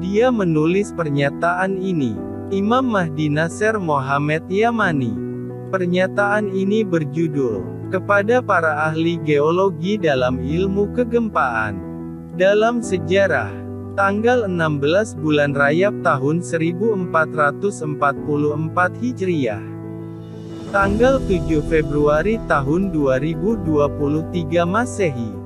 Dia menulis pernyataan ini. Imam Mahdi Nasser Mohammed Yamani. Pernyataan ini berjudul, "Kepada para ahli geologi dalam ilmu kegempaan. Dalam sejarah, tanggal 16 bulan Rajab tahun 1444 Hijriah. Tanggal 7 Februari tahun 2023 Masehi.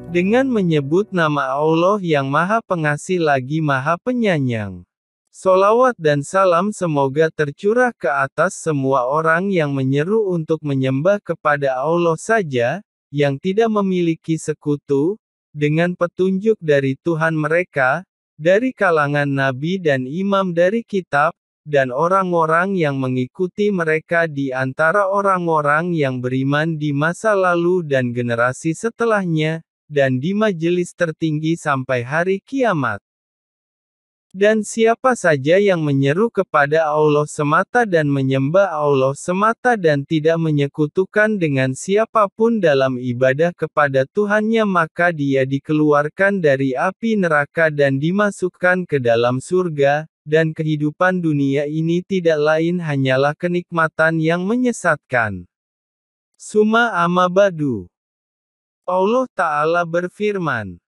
Dengan menyebut nama Allah yang Maha Pengasih lagi Maha Penyayang. Sholawat dan salam semoga tercurah ke atas semua orang yang menyeru untuk menyembah kepada Allah saja, yang tidak memiliki sekutu, dengan petunjuk dari Tuhan mereka, dari kalangan nabi dan imam dari kitab, dan orang-orang yang mengikuti mereka di antara orang-orang yang beriman di masa lalu dan generasi setelahnya, dan di majelis tertinggi sampai hari kiamat. Dan siapa saja yang menyeru kepada Allah semata dan menyembah Allah semata dan tidak menyekutukan dengan siapapun dalam ibadah kepada Tuhannya, maka dia dikeluarkan dari api neraka dan dimasukkan ke dalam surga, dan kehidupan dunia ini tidak lain hanyalah kenikmatan yang menyesatkan." Summa amma ba'du. Allah Ta'ala berfirman,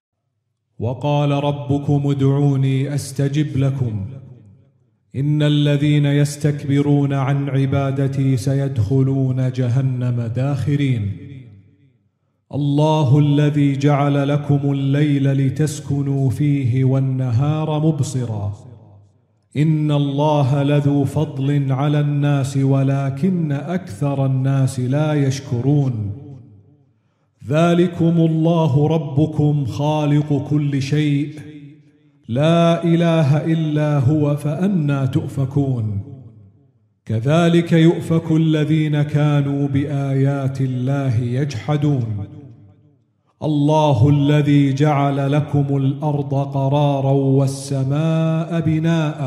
وقال ربكم ادعوني أستجب لكم إن الذين يستكبرون عن عبادتي سيدخلون جهنم داخرين الله الذي جعل لكم الليل لتسكنوا فيه والنهار مبصرا إن الله لذو فضل على الناس ولكن أكثر الناس لا يشكرون ذلكم الله ربكم خالق كل شيء لا إله إلا هو فأنى تؤفكون كذلك يؤفك الذين كانوا بآيات الله يجحدون الله الذي جعل لكم الأرض قرارا والسماء بناء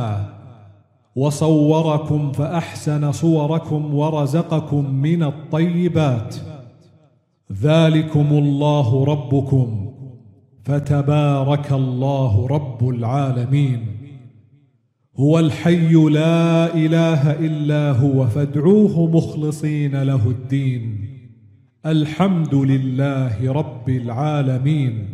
وصوركم فأحسن صوركم ورزقكم من الطيبات ذلكم الله ربكم فتبارك الله رب العالمين هو الحي لا إله إلا هو فادعوه مخلصين له الدين الحمد لله رب العالمين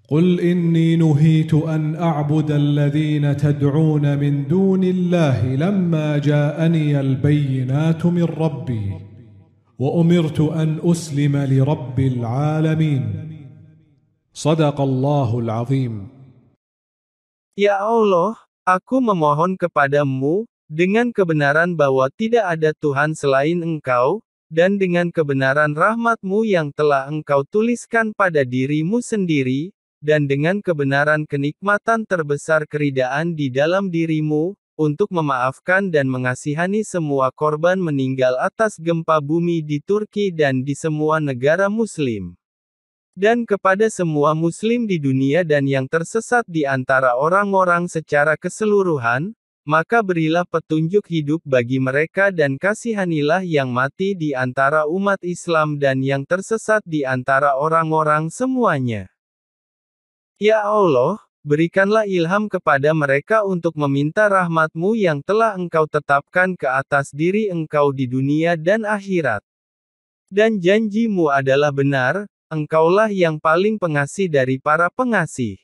قل إني نهيت أن أعبد الذين تدعون من دون الله لما جاءني البينات من ربي وأمرت أن أسلم لرب العالمين صدق الله العظيم. Ya Allah, aku memohon kepadamu, dengan kebenaran bahwa tidak ada Tuhan selain Engkau, dan dengan kebenaran rahmat-Mu yang telah Engkau tuliskan pada diri-Mu sendiri, dan dengan kebenaran kenikmatan terbesar keridaan di dalam diri-Mu, untuk memaafkan dan mengasihani semua korban meninggal atas gempa bumi di Turki dan di semua negara Muslim. Dan kepada semua Muslim di dunia dan yang tersesat di antara orang-orang secara keseluruhan, maka berilah petunjuk hidup bagi mereka dan kasihanilah yang mati di antara umat Islam dan yang tersesat di antara orang-orang semuanya. Ya Allah, berikanlah ilham kepada mereka untuk meminta rahmat-Mu yang telah Engkau tetapkan ke atas diri Engkau di dunia dan akhirat. Dan janji-Mu adalah benar, Engkaulah yang paling pengasih dari para pengasih.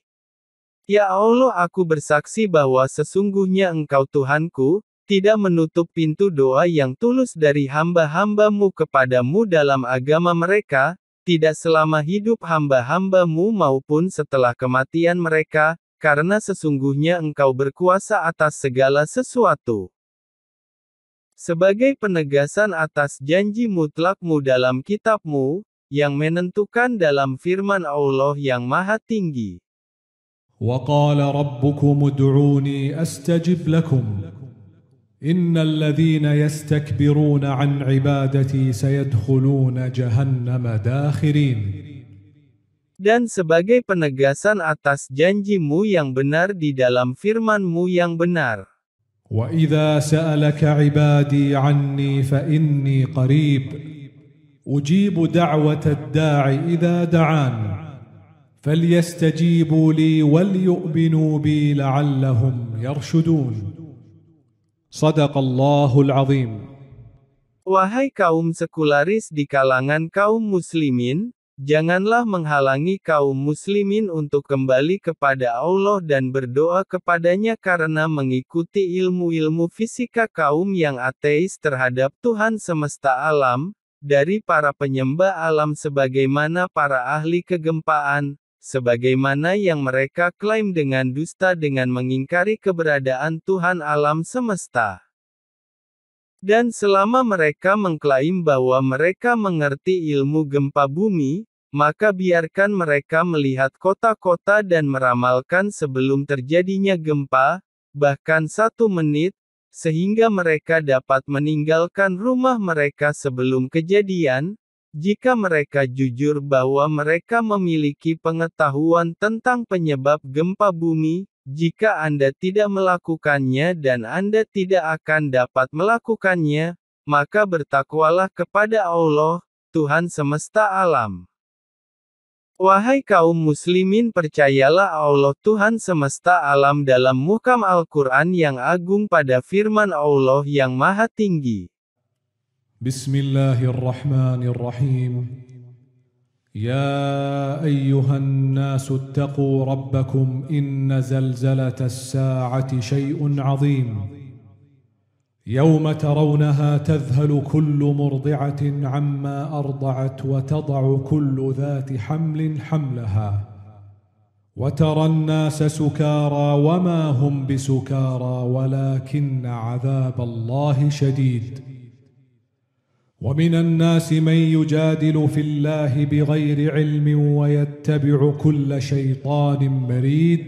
Ya Allah, aku bersaksi bahwa sesungguhnya Engkau Tuhanku, tidak menutup pintu doa yang tulus dari hamba-hamba-Mu kepadamu dalam agama mereka, tidak selama hidup hamba-hamba-Mu maupun setelah kematian mereka, karena sesungguhnya Engkau berkuasa atas segala sesuatu. Sebagai penegasan atas janji mutlak-Mu dalam kitab-Mu, yang menentukan dalam firman Allah yang Maha Tinggi. وقال ربكم ادعوني أستجب لكم إن الذين يستكبرون عن عبادتي سيدخلون جهنم داخرين. Dan sebagai penegasan atas janji-Mu yang benar di dalam firman-Mu yang benar. وإذا سألك عبادي عني فإني قريب أجيب دعوة الداع إذا دعان فليستجيبوا لي وليؤمنوا بي لعلهم يرشدون صدق الله العظيم. Wahai kaum sekularis di kalangan kaum muslimin, janganlah menghalangi kaum muslimin untuk kembali kepada Allah dan berdoa kepadanya karena mengikuti ilmu-ilmu fisika kaum yang ateis terhadap Tuhan semesta alam, dari para penyembah alam sebagaimana para ahli kegempaan, sebagaimana yang mereka klaim dengan dusta dengan mengingkari keberadaan Tuhan alam semesta. Dan selama mereka mengklaim bahwa mereka mengerti ilmu gempa bumi, maka biarkan mereka melihat kota-kota dan meramalkan sebelum terjadinya gempa, bahkan 1 menit, sehingga mereka dapat meninggalkan rumah mereka sebelum kejadian, jika mereka jujur bahwa mereka memiliki pengetahuan tentang penyebab gempa bumi. Jika Anda tidak melakukannya dan Anda tidak akan dapat melakukannya, maka bertakwalah kepada Allah, Tuhan semesta alam. Wahai kaum muslimin, percayalah Allah Tuhan semesta alam dalam muhkam Al-Quran yang agung pada firman Allah yang maha tinggi. Bismillahirrahmanirrahim. يا أيها الناس اتقوا ربكم إن زلزلة الساعة شيء عظيم يوم ترونها تذهل كل مرضعة عما أرضعت وتضع كل ذات حمل حملها وترى الناس سكارى وما هم بسكارى ولكن عذاب الله شديد ومن الناس من يجادل في الله بغير علم ويتبع كل شيطان مريد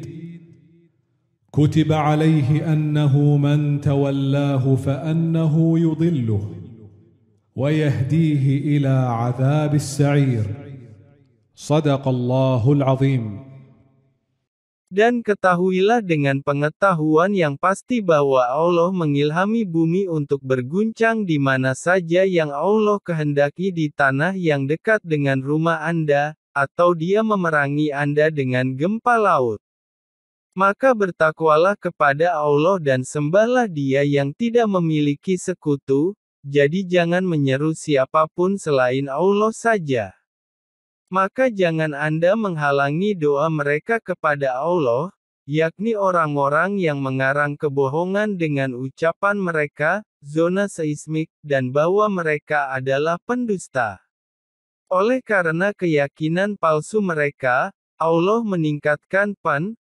كتب عليه أنه من تولاه فأنه يضله ويهديه إلى عذاب السعير صدق الله العظيم. Dan ketahuilah dengan pengetahuan yang pasti bahwa Allah mengilhami bumi untuk berguncang di mana saja yang Allah kehendaki di tanah yang dekat dengan rumah Anda, atau Dia memerangi Anda dengan gempa laut. Maka bertakwalah kepada Allah dan sembahlah Dia yang tidak memiliki sekutu, jadi jangan menyeru siapapun selain Allah saja. Maka jangan Anda menghalangi doa mereka kepada Allah, yakni orang-orang yang mengarang kebohongan dengan ucapan mereka, zona seismik, dan bahwa mereka adalah pendusta. Oleh karena keyakinan palsu mereka, Allah meningkatkan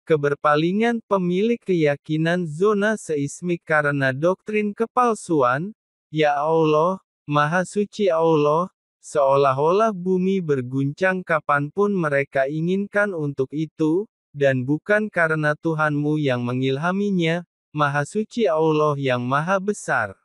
keberpalingan pemilik keyakinan zona seismik karena doktrin kepalsuan. Ya Allah, Maha Suci Allah, seolah-olah bumi berguncang kapanpun mereka inginkan untuk itu, dan bukan karena Tuhanmu yang mengilhaminya, Maha Suci Allah yang Maha Besar.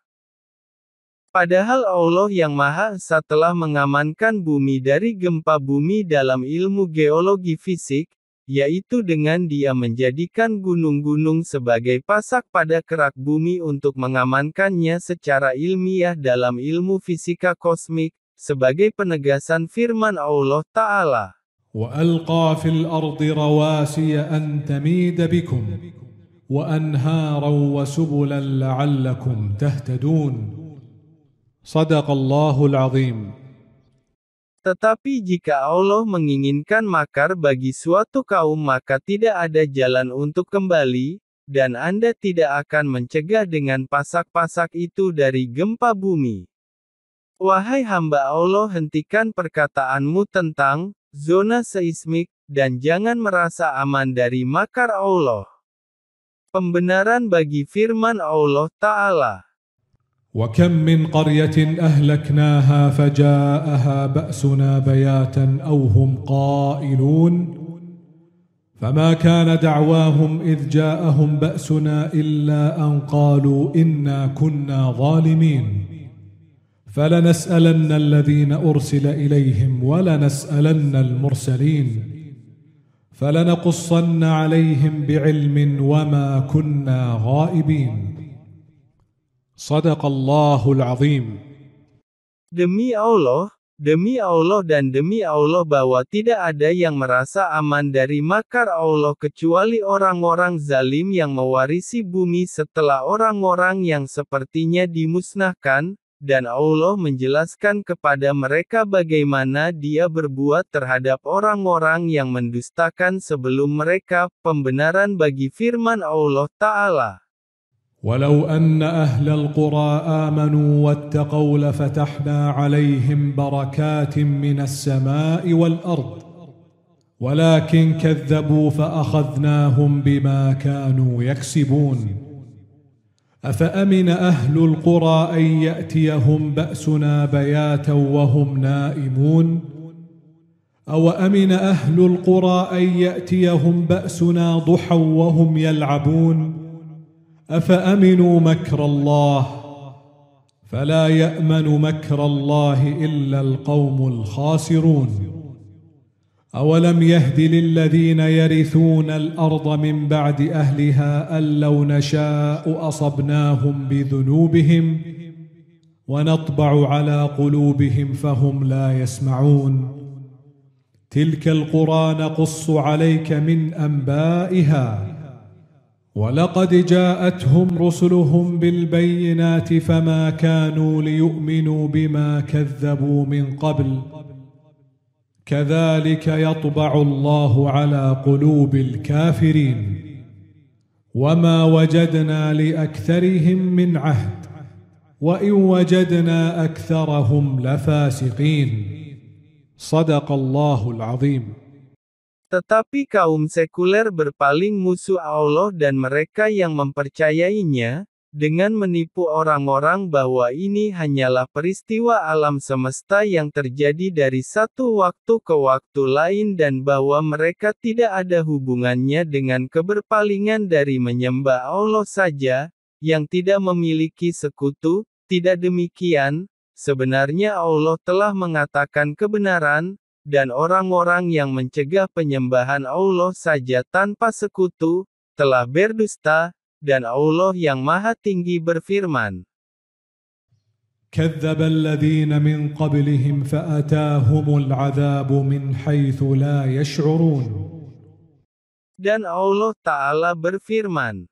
Padahal Allah yang Maha Esa telah mengamankan bumi dari gempa bumi dalam ilmu geologi fisik, yaitu dengan Dia menjadikan gunung-gunung sebagai pasak pada kerak bumi untuk mengamankannya secara ilmiah dalam ilmu fisika kosmik, sebagai penegasan firman Allah Ta'ala. وَأَلْقَى فِي الْأَرْضِ رَوَاسِيَ أَن تَمِيدَ بِكُمْ وَأَنْهَارًا وَسُبُلًا لَعَلَّكُمْ تَهْتَدُونَ صدق الله العظيم. Tetapi jika Allah menginginkan makar bagi suatu kaum maka tidak ada jalan untuk kembali, dan Anda tidak akan mencegah dengan pasak-pasak itu dari gempa bumi. Wahai hamba Allah, hentikan perkataanmu tentang zona seismik, dan jangan merasa aman dari makar Allah. Pembenaran bagi firman Allah Ta'ala. وَكَمْ مِنْ قَرْيَةٍ أَهْلَكْنَاهَا فَجَاءَهَا بَأْسُنَا بَيَاتًا أَوْ هُمْ قَائِلُونَ فَمَا كَانَ دَعْوَاهُمْ إِذْ جَاءَهُمْ بَأْسُنَا إِلَّا أَنْ قَالُوا إِنَّا كُنَّا ظَالِمِينَ فلنسألن الذين أرسل إليهم ولنسألن المرسلين فلنقصن عليهم بعلم وما كنا غائبين صدق الله العظيم. Demi Allah, Demi Allah dan demi Allah bahwa tidak ada yang merasa aman dari makar Allah kecuali orang-orang zalim yang mewarisi bumi setelah orang-orang yang sepertinya dimusnahkan, dan Allah menjelaskan kepada mereka bagaimana Dia berbuat terhadap orang-orang yang mendustakan sebelum mereka, pembenaran bagi firman Allah Ta'ala. ولو أن أهل القرى آمنوا واتقوا لفتحنا عليهم بركات من السماء والأرض ولكن كذبوا فأخذناهم بما كانوا يكسبون أفأمن أهل القرى أن يأتيهم بأسنا بياتا وهم نائمون أو أمن أهل القرى أن يأتيهم بأسنا ضحى وهم يلعبون أفأمنوا مكر الله فلا يأمن مكر الله إلا القوم الخاسرون أولم يهد للذين يرثون الأرض من بعد أهلها أن لو نشاء أصبناهم بذنوبهم ونطبع على قلوبهم فهم لا يسمعون تلك القرى نقص عليك من أنبائها ولقد جاءتهم رسلهم بالبينات فما كانوا ليؤمنوا بما كذبوا من قبل كذلك يطبع الله على قلوب الكافرين وما وجدنا لأكثرهم من عهد وإن وجدنا أكثرهم لفاسقين صدق الله العظيم. Tetapi kaum sekuler berpaling musuh Allah dan mereka yang mempercayainya, dengan menipu orang-orang bahwa ini hanyalah peristiwa alam semesta yang terjadi dari satu waktu ke waktu lain dan bahwa mereka tidak ada hubungannya dengan keberpalingan dari menyembah Allah saja, yang tidak memiliki sekutu. Tidak demikian, sebenarnya Allah telah mengatakan kebenaran, dan orang-orang yang mencegah penyembahan Allah saja tanpa sekutu, telah berdusta, dan Allah yang Maha Tinggi berfirman. كذب الذين من قبلهم فأتاهم العذاب من حيث لا يشعرون. Dan Allah Ta'ala berfirman.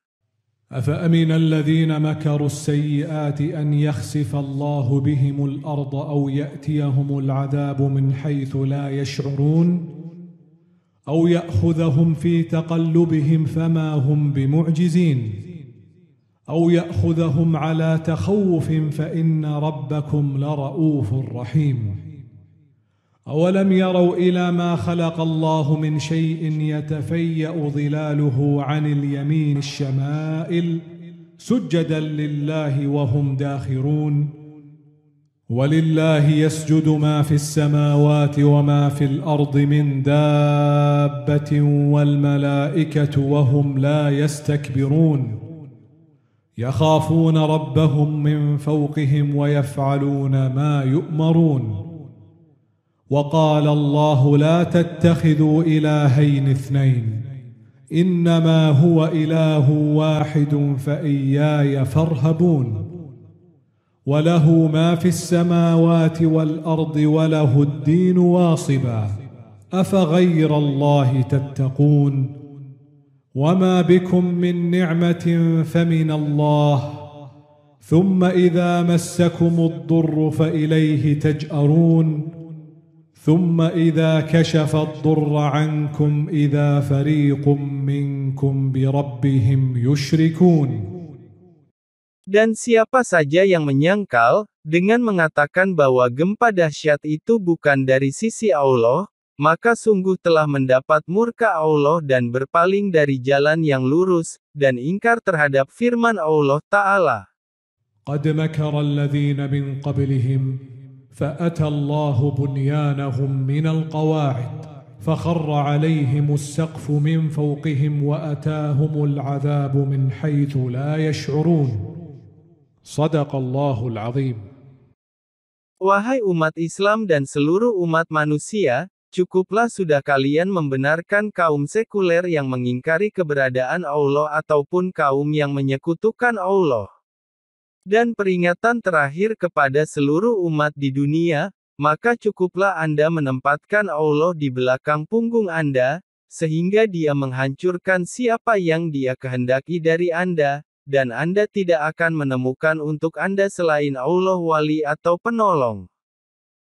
أفأمن الذين مكروا السيئات أن يخسف الله بهم الأرض أو يأتيهم العذاب من حيث لا يشعرون أو يأخذهم في تقلبهم فما هم بمعجزين أو يأخذهم على تخوف فإن ربكم لرؤوف رحيم أولم يروا إلى ما خلق الله من شيء يتفيأ ظلاله عن اليمين الشمائل سجدا لله وهم داخرون ولله يسجد ما في السماوات وما في الأرض من دابة والملائكة وهم لا يستكبرون يخافون ربهم من فوقهم ويفعلون ما يؤمرون وقال الله لا تتخذوا إلهين اثنين إنما هو إله واحد فإياي فارهبون وله ما في السماوات والأرض وله الدين واصبا أفغير الله تتقون وما بكم من نعمة فمن الله ثم إذا مسكم الضر فإليه تجأرون ثم إذا كشف الضر عنكم إذا فريق منكم بربهم يشركون. Dan siapa saja yang menyangkal, dengan mengatakan bahwa gempa dahsyat itu bukan dari sisi Allah, maka sungguh telah mendapat murka Allah dan berpaling dari jalan yang lurus, dan ingkar terhadap firman Allah Ta'ala. قد مكر الذين من قبلهم فأتى الله بنيانهم من القواعد فخر عليهم السقف من فوقهم وأتاهم العذاب من حيث لا يشعرون صدق الله العظيم. Wahai umat Islam dan seluruh umat manusia, cukuplah sudah kalian membenarkan kaum sekuler yang mengingkari keberadaan Allah ataupun kaum yang menyekutukan Allah. Dan peringatan terakhir kepada seluruh umat di dunia, maka cukuplah Anda menempatkan Allah di belakang punggung Anda, sehingga Dia menghancurkan siapa yang Dia kehendaki dari Anda, dan Anda tidak akan menemukan untuk Anda selain Allah wali atau penolong.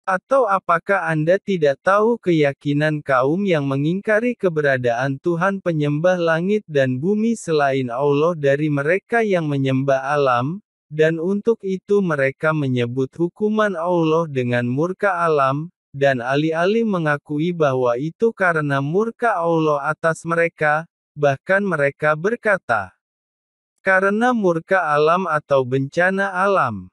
Atau apakah Anda tidak tahu keyakinan kaum yang mengingkari keberadaan Tuhan penyembah langit dan bumi selain Allah dari mereka yang menyembah alam, dan untuk itu mereka menyebut hukuman Allah dengan murka alam, dan alih-alih mengakui bahwa itu karena murka Allah atas mereka, bahkan mereka berkata, karena murka alam atau bencana alam.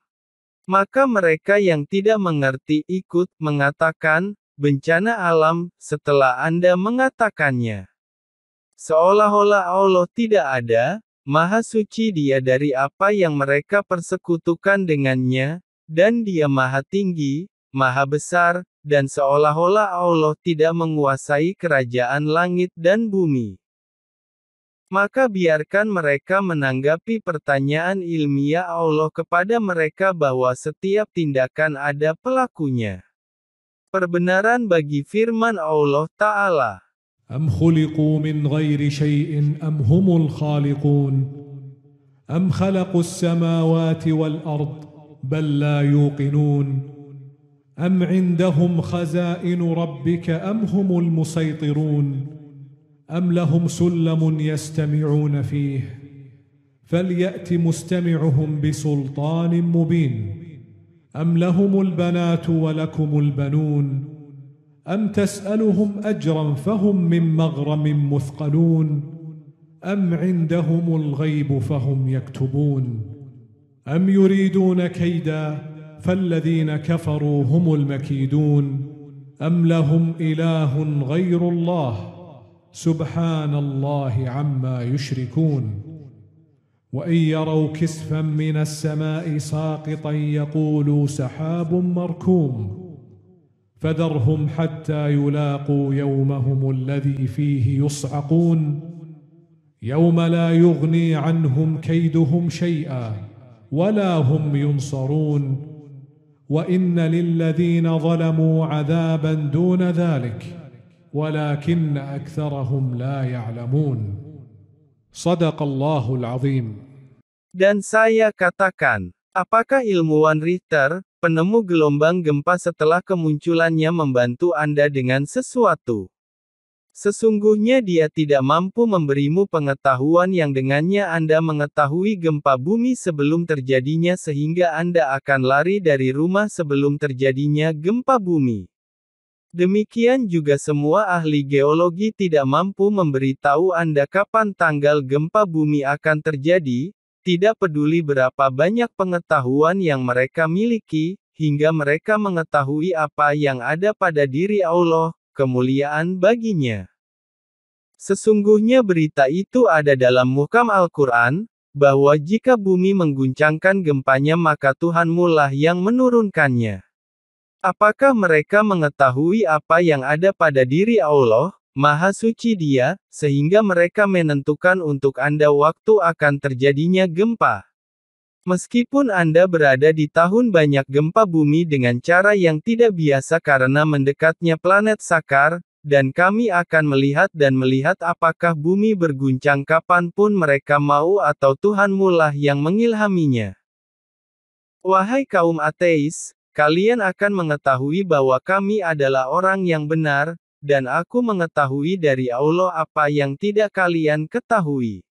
Maka mereka yang tidak mengerti ikut mengatakan, bencana alam, setelah Anda mengatakannya. Seolah-olah Allah tidak ada, Maha Suci Dia dari apa yang mereka persekutukan dengannya, dan Dia Maha Tinggi, Maha Besar, dan seolah-olah Allah tidak menguasai kerajaan langit dan bumi. Maka biarkan mereka menanggapi pertanyaan ilmiah Allah kepada mereka bahwa setiap tindakan ada pelakunya. Perbenaran bagi firman Allah Ta'ala. أم خلقوا من غير شيء أم هم الخالقون أم خلقوا السماوات والأرض بل لا يوقنون أم عندهم خزائن ربك أم هم المسيطرون أم لهم سلم يستمعون فيه فليأت مستمعهم بسلطان مبين أم لهم البنات ولكم البنون أم تسألهم أجرا فهم من مغرم مثقلون أم عندهم الغيب فهم يكتبون أم يريدون كيدا فالذين كفروا هم المكيدون أم لهم إله غير الله سبحان الله عما يشركون وإن يروا كسفا من السماء ساقطا يقولوا سحاب مركوم فذرهم حتى يلاقوا يومهم الذي فيه يصعقون يوم لا يغني عنهم كيدهم شيئا ولا هم ينصرون وإن للذين ظلموا عذابا دون ذلك ولكن أكثرهم لا يعلمون صدق الله العظيم. Dan saya katakan, apakah ilmuwan Richter, penemu gelombang gempa setelah kemunculannya membantu Anda dengan sesuatu? Sesungguhnya dia tidak mampu memberimu pengetahuan yang dengannya Anda mengetahui gempa bumi sebelum terjadinya sehingga Anda akan lari dari rumah sebelum terjadinya gempa bumi. Demikian juga semua ahli geologi tidak mampu memberitahu Anda kapan tanggal gempa bumi akan terjadi, tidak peduli berapa banyak pengetahuan yang mereka miliki, hingga mereka mengetahui apa yang ada pada diri Allah, kemuliaan baginya. Sesungguhnya berita itu ada dalam muhkam Al-Quran, bahwa jika bumi mengguncangkan gempanya maka Tuhanmu lah yang menurunkannya. Apakah mereka mengetahui apa yang ada pada diri Allah, Maha Suci Dia, sehingga mereka menentukan untuk Anda waktu akan terjadinya gempa? Meskipun Anda berada di tahun banyak gempa bumi dengan cara yang tidak biasa karena mendekatnya planet Sakar, dan kami akan melihat dan melihat apakah bumi berguncang kapanpun mereka mau atau Tuhanmu lah yang mengilhaminya. Wahai kaum ateis, kalian akan mengetahui bahwa kami adalah orang yang benar, dan aku mengetahui dari Allah apa yang tidak kalian ketahui.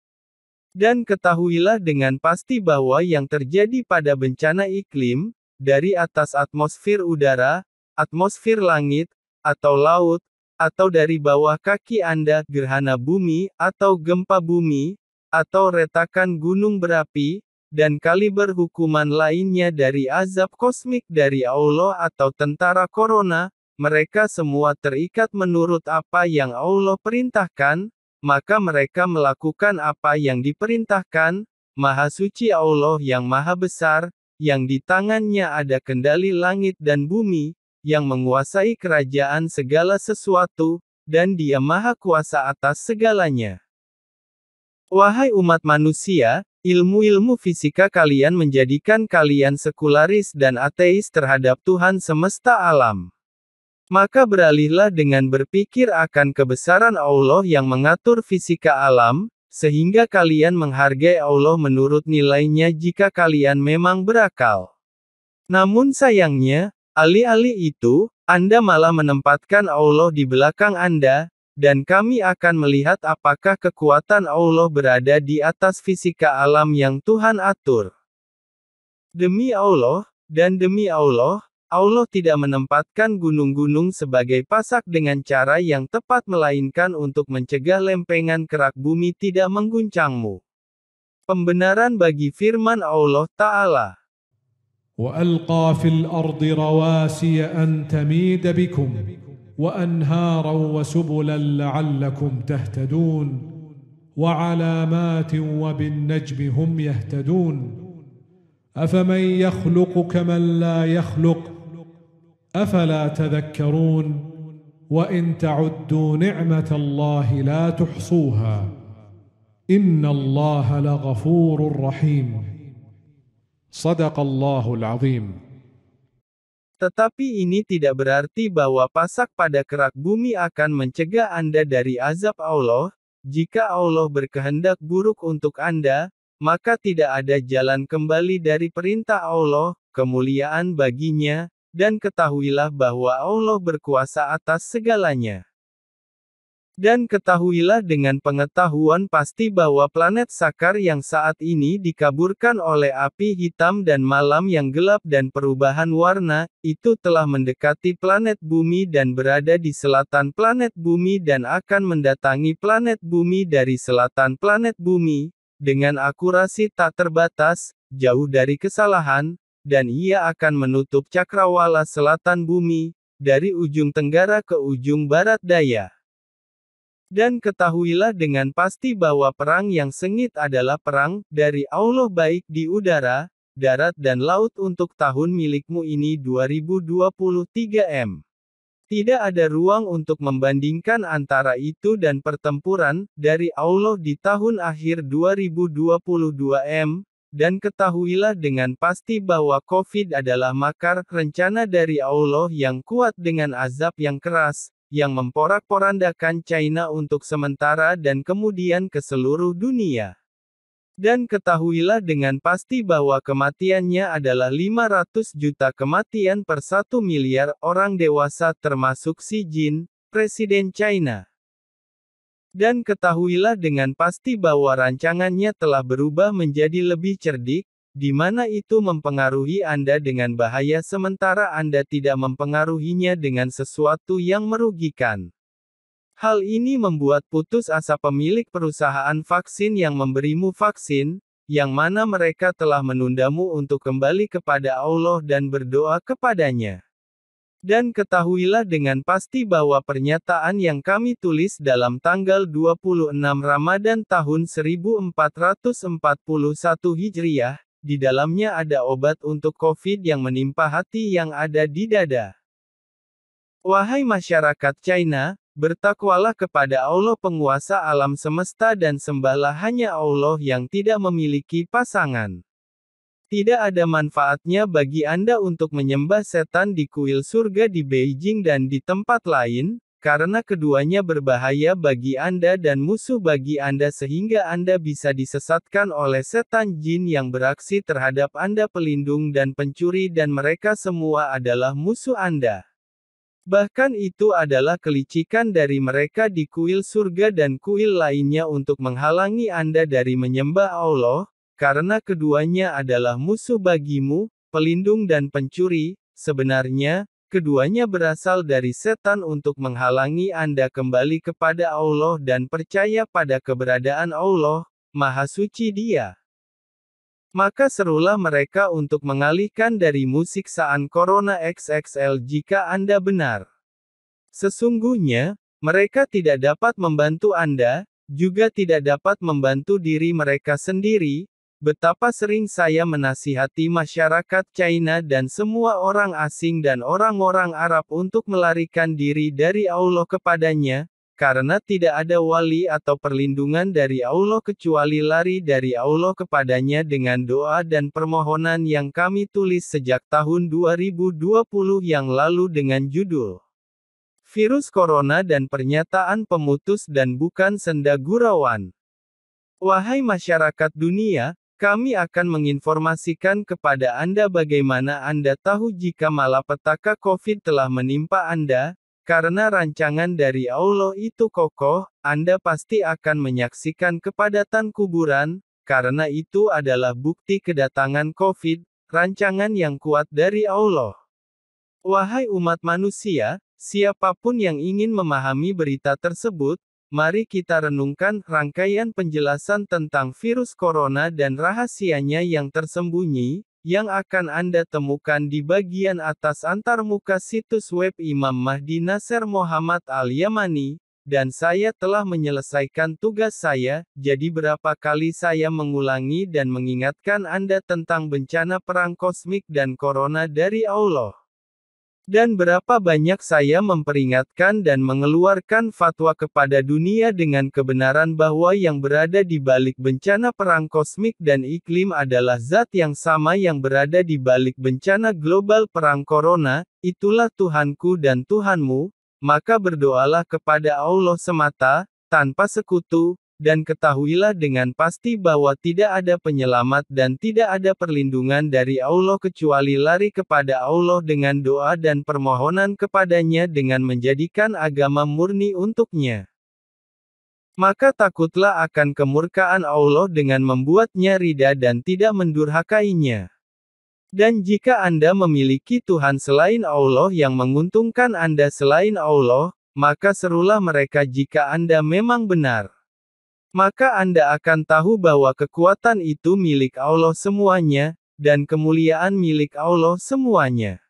Dan ketahuilah dengan pasti bahwa yang terjadi pada bencana iklim, dari atas atmosfer udara, atmosfer langit, atau laut, atau dari bawah kaki Anda, gerhana bumi, atau gempa bumi, atau retakan gunung berapi, dan kaliber hukuman lainnya dari azab kosmik dari Allah atau tentara corona, mereka semua terikat menurut apa yang Allah perintahkan, maka mereka melakukan apa yang diperintahkan. Maha Suci Allah yang Maha Besar, yang di tangannya ada kendali langit dan bumi, yang menguasai kerajaan segala sesuatu, dan Dia Maha Kuasa atas segalanya. Wahai umat manusia, Ilmu-ilmu fisika kalian menjadikan kalian sekularis dan ateis terhadap Tuhan semesta alam. Maka beralihlah dengan berpikir akan kebesaran Allah yang mengatur fisika alam, sehingga kalian menghargai Allah menurut nilainya jika kalian memang berakal. Namun sayangnya, alih-alih itu, Anda malah menempatkan Allah di belakang Anda, dan kami akan melihat apakah kekuatan Allah berada di atas fisika alam yang Tuhan atur. Demi Allah, dan demi Allah, Allah tidak menempatkan gunung-gunung sebagai pasak dengan cara yang tepat melainkan untuk mencegah lempengan kerak bumi tidak mengguncangmu. Pembenaran bagi firman Allah Ta'ala. وألقى في الأرض رواسي أن تميد بكم وأنهارا وسبلا لعلكم تهتدون وعلامات وبالنجم هم يهتدون أفمن يخلق كمن لا يخلق أفلا تذكرون وإن تعدوا نعمة الله لا تحصوها إن الله لغفور رحيم صدق الله العظيم. Tetapi ini tidak berarti bahwa pasak pada kerak bumi akan mencegah Anda dari azab Allah. Jika Allah berkehendak buruk untuk Anda, maka tidak ada jalan kembali dari perintah Allah, kemuliaan baginya, dan ketahuilah bahwa Allah berkuasa atas segalanya. Dan ketahuilah dengan pengetahuan pasti bahwa planet Sakar yang saat ini dikaburkan oleh api hitam dan malam yang gelap dan perubahan warna, itu telah mendekati planet bumi dan berada di selatan planet bumi dan akan mendatangi planet bumi dari selatan planet bumi, dengan akurasi tak terbatas, jauh dari kesalahan, dan ia akan menutup cakrawala selatan bumi, dari ujung tenggara ke ujung barat daya. Dan ketahuilah dengan pasti bahwa perang yang sengit adalah perang dari Allah baik di udara, darat dan laut untuk tahun milikmu ini 2023 M. Tidak ada ruang untuk membandingkan antara itu dan pertempuran dari Allah di tahun akhir 2022 M, dan ketahuilah dengan pasti bahwa COVID adalah makar rencana dari Allah yang kuat dengan azab yang keras, yang memporak-porandakan China untuk sementara dan kemudian ke seluruh dunia. Dan ketahuilah dengan pasti bahwa kematiannya adalah 500 juta kematian per 1 miliar orang dewasa termasuk Xi Jinping, Presiden China. Dan ketahuilah dengan pasti bahwa rancangannya telah berubah menjadi lebih cerdik, di mana itu mempengaruhi Anda dengan bahaya sementara Anda tidak mempengaruhinya dengan sesuatu yang merugikan. Hal ini membuat putus asa pemilik perusahaan vaksin yang memberimu vaksin, yang mana mereka telah menundamu untuk kembali kepada Allah dan berdoa kepadanya. Dan ketahuilah dengan pasti bahwa pernyataan yang kami tulis dalam tanggal 26 Ramadan tahun 1441 Hijriah, di dalamnya ada obat untuk COVID yang menimpa hati yang ada di dada. Wahai masyarakat China, bertakwalah kepada Allah penguasa alam semesta dan sembahlah hanya Allah yang tidak memiliki pasangan. Tidak ada manfaatnya bagi Anda untuk menyembah setan di kuil surga di Beijing dan di tempat lain, karena keduanya berbahaya bagi Anda dan musuh bagi Anda sehingga Anda bisa disesatkan oleh setan jin yang beraksi terhadap Anda pelindung dan pencuri dan mereka semua adalah musuh Anda. Bahkan itu adalah kelicikan dari mereka di kuil surga dan kuil lainnya untuk menghalangi Anda dari menyembah Allah, karena keduanya adalah musuh bagimu, pelindung dan pencuri, sebenarnya, keduanya berasal dari setan untuk menghalangi Anda kembali kepada Allah dan percaya pada keberadaan Allah, Maha Suci Dia. Maka serulah mereka untuk mengalihkan dari siksaan Corona XXL jika Anda benar. Sesungguhnya, mereka tidak dapat membantu Anda, juga tidak dapat membantu diri mereka sendiri. Betapa sering saya menasihati masyarakat China dan semua orang asing dan orang-orang Arab untuk melarikan diri dari Allah kepadanya, karena tidak ada wali atau perlindungan dari Allah kecuali lari dari Allah kepadanya dengan doa dan permohonan yang kami tulis sejak tahun 2020 yang lalu dengan judul Virus Corona dan Pernyataan Pemutus dan Bukan Senda Gurauan. Wahai masyarakat dunia, kami akan menginformasikan kepada Anda bagaimana Anda tahu jika malapetaka COVID telah menimpa Anda. Karena rancangan dari Allah itu kokoh, Anda pasti akan menyaksikan kepadatan kuburan, karena itu adalah bukti kedatangan COVID, rancangan yang kuat dari Allah. Wahai umat manusia, siapapun yang ingin memahami berita tersebut, mari kita renungkan rangkaian penjelasan tentang virus corona dan rahasianya yang tersembunyi, yang akan Anda temukan di bagian atas antarmuka situs web Imam Mahdi Nasser Muhammad Al-Yamani, dan saya telah menyelesaikan tugas saya, jadi berapa kali saya mengulangi dan mengingatkan Anda tentang bencana perang kosmik dan corona dari Allah. Dan berapa banyak saya memperingatkan dan mengeluarkan fatwa kepada dunia dengan kebenaran bahwa yang berada di balik bencana perang kosmik dan iklim adalah zat yang sama yang berada di balik bencana global perang corona, itulah Tuhanku dan Tuhanmu, maka berdoalah kepada Allah semata, tanpa sekutu, dan ketahuilah dengan pasti bahwa tidak ada penyelamat dan tidak ada perlindungan dari Allah kecuali lari kepada Allah dengan doa dan permohonan kepadanya dengan menjadikan agama murni untuknya. Maka takutlah akan kemurkaan Allah dengan membuatnya ridha dan tidak mendurhakainya. Dan jika Anda memiliki Tuhan selain Allah yang menguntungkan Anda selain Allah, maka serulah mereka jika Anda memang benar. Maka Anda akan tahu bahwa kekuatan itu milik Allah semuanya, dan kemuliaan milik Allah semuanya.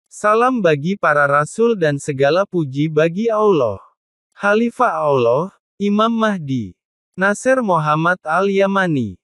Salam bagi para rasul dan segala puji bagi Allah. Khalifah Allah, Imam Mahdi Nasser Muhammad Al-Yamani.